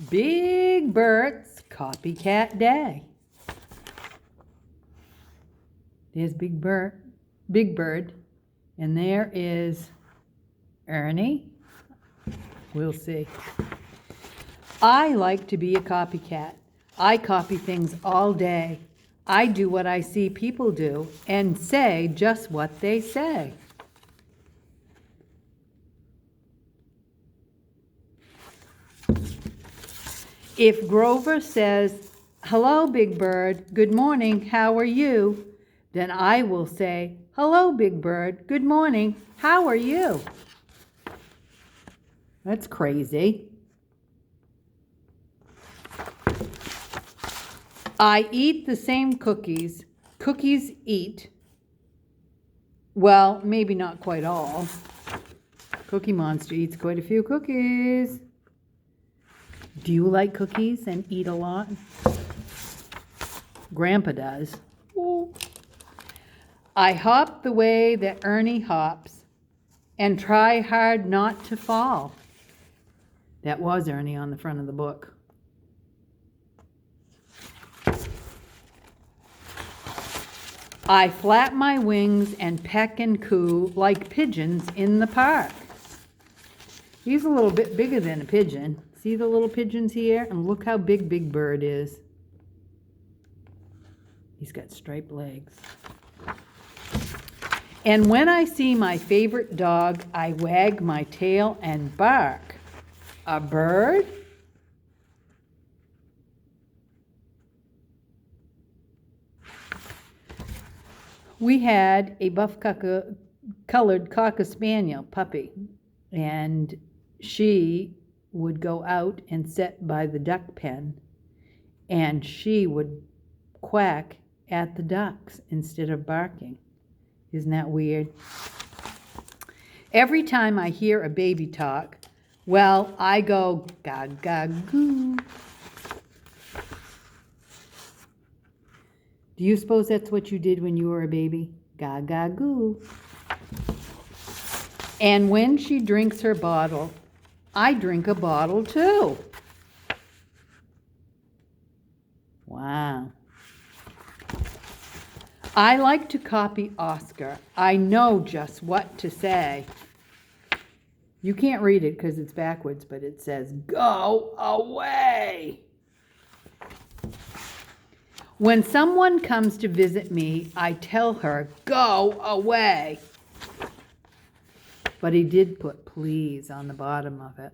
Big Bert's Copycat Day. There's Big Bird, and there is Ernie. We'll see. I like to be a copycat. I copy things all day. I do what I see people do and say just what they say. If Grover says, "Hello, Big Bird, good morning, how are you?" then I will say, "Hello, Big Bird, good morning, how are you?" That's crazy. I eat the same cookies. Cookies eat. Well, maybe not quite all. Cookie Monster eats quite a few cookies. Do you like cookies and eat a lot? Grandpa does. Ooh. I hop the way that Ernie hops and try hard not to fall. That was Ernie on the front of the book. I flap my wings and peck and coo like pigeons in the park. He's a little bit bigger than a pigeon. See the little pigeons here? And look how big Big Bird is. He's got striped legs. And when I see my favorite dog, I wag my tail and bark. A bird? We had a buff-colored Cocker Spaniel puppy, and she would go out and sit by the duck pen, and she would quack at the ducks instead of barking. Isn't that weird? Every time I hear a baby talk, well, I go ga-ga-goo. Do you suppose that's what you did when you were a baby? Ga-ga-goo. And when she drinks her bottle, I drink a bottle too. Wow. I like to copy Oscar. I know just what to say. You can't read it because it's backwards, but it says, "Go away." When someone comes to visit me, I tell her, "Go away." But he did put "please" on the bottom of it.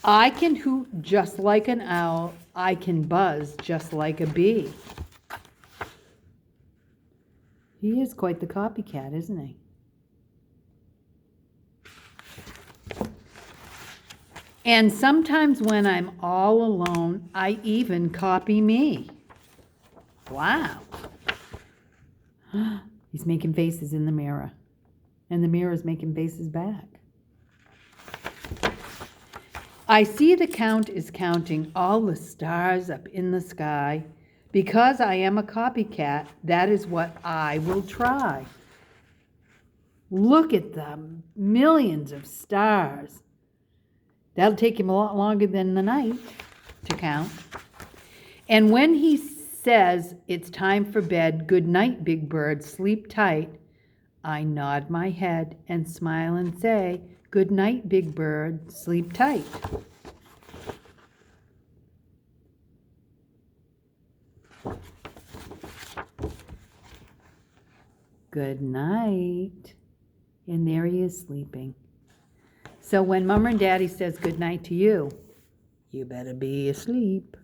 I can hoot just like an owl. I can buzz just like a bee. He is quite the copycat, isn't he? And sometimes when I'm all alone, I even copy me. Wow. He's making faces in the mirror, and the mirror's making faces back. I see the count is counting all the stars up in the sky. Because I am a copycat, that is what I will try. Look at the millions of stars. That'll take him a lot longer than the night to count. And when he says it's time for bed, "Good night, Big Bird, sleep tight," I nod my head and smile and say, "Good night, Big Bird, sleep tight." Good night. And there he is sleeping. So when Mama and Daddy says good night to you, you better be asleep.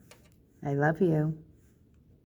I love you.